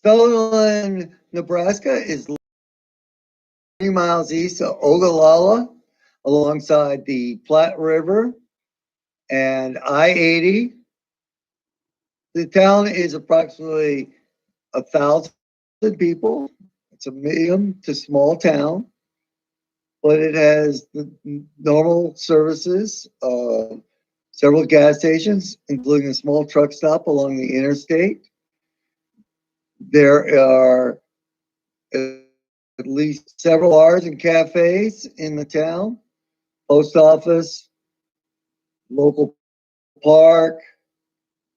Sutherland, Nebraska is 30 miles east of Ogallala, alongside the Platte River and I-80. The town is approximately 1,000 people. It's a medium to small town, but it has the normal services, several gas stations, including a small truck stop along the interstate. There are at least several bars and cafes in the town, post office, local park,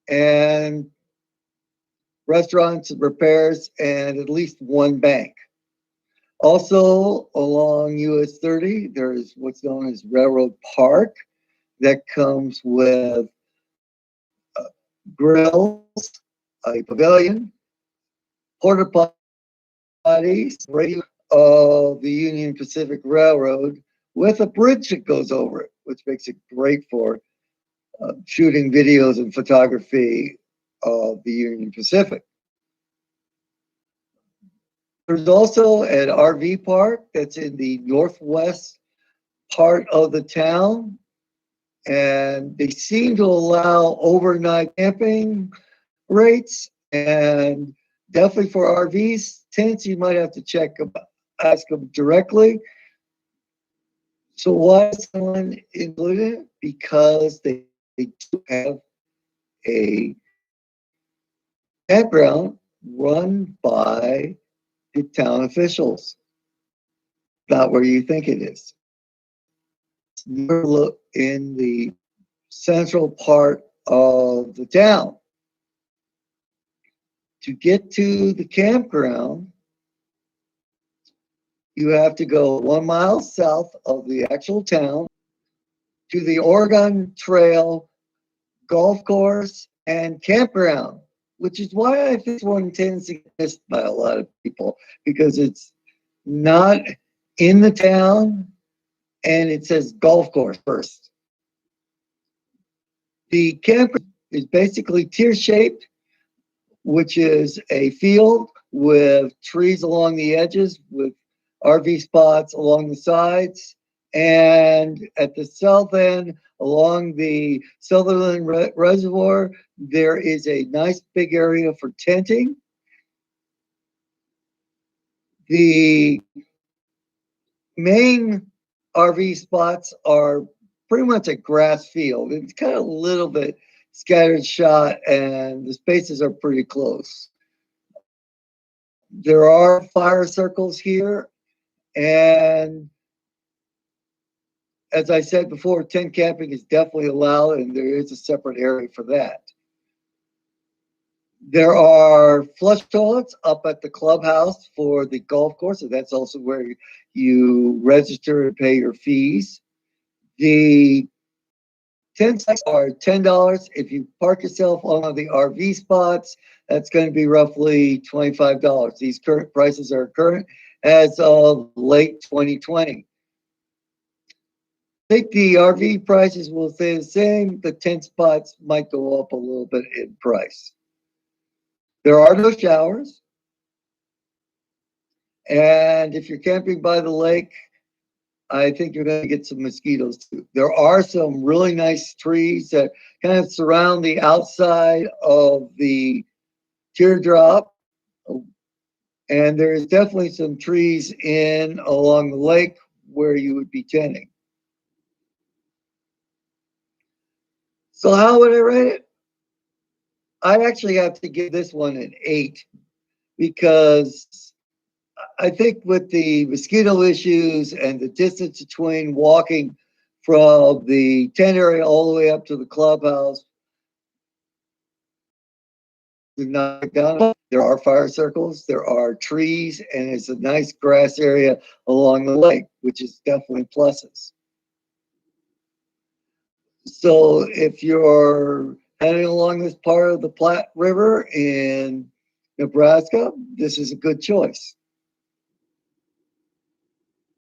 and restaurants, repairs, and at least one bank. Also, along US 30, there's what's known as Railroad Park that comes with grills, a pavilion, porta potties, radio of the Union Pacific Railroad with a bridge that goes over it, which makes it great for shooting videos and photography of the Union Pacific. There's also an RV park that's in the northwest part of the town, and they seem to allow overnight camping rates, and definitely for RVs, tents you might have to ask them directly. So why is someone included? Because they do have a campground run by the town officials. Not where you think it is. Look in the central part of the town. To get to the campground, you have to go 1 mile south of the actual town to the Oregon Trail golf course and campground, which is why I think this one tends to get missed by a lot of people, because it's not in the town and it says golf course first. The campground is basically tear-shaped, which is a field with trees along the edges, with RV spots along the sides, and at the south end, along the Sutherland Reservoir, there is a nice big area for tenting. The main RV spots are pretty much a grass field. It's kind of a little bit scattered shot, and the spaces are pretty close. There are fire circles here, and as I said before, tent camping is definitely allowed, and there is a separate area for that. There are flush toilets up at the clubhouse for the golf course, so that's also where you register and pay your fees. The tents are $10. If you park yourself on one of the RV spots, that's going to be roughly $25. These current prices are current as of late 2020. I think the RV prices will stay the same. The tent spots might go up a little bit in price. There are no showers. And if you're camping by the lake, I think you're going to get some mosquitoes too. There are some really nice trees that kind of surround the outside of the teardrop. And there is definitely some trees in along the lake where you would be tenting. So how would I rate it? I actually have to give this one an 8, because I think with the mosquito issues and the distance between walking from the tent area all the way up to the clubhouse, there are fire circles, there are trees, and it's a nice grass area along the lake, which is definitely pluses. So if you're heading along this part of the Platte River in Nebraska, this is a good choice.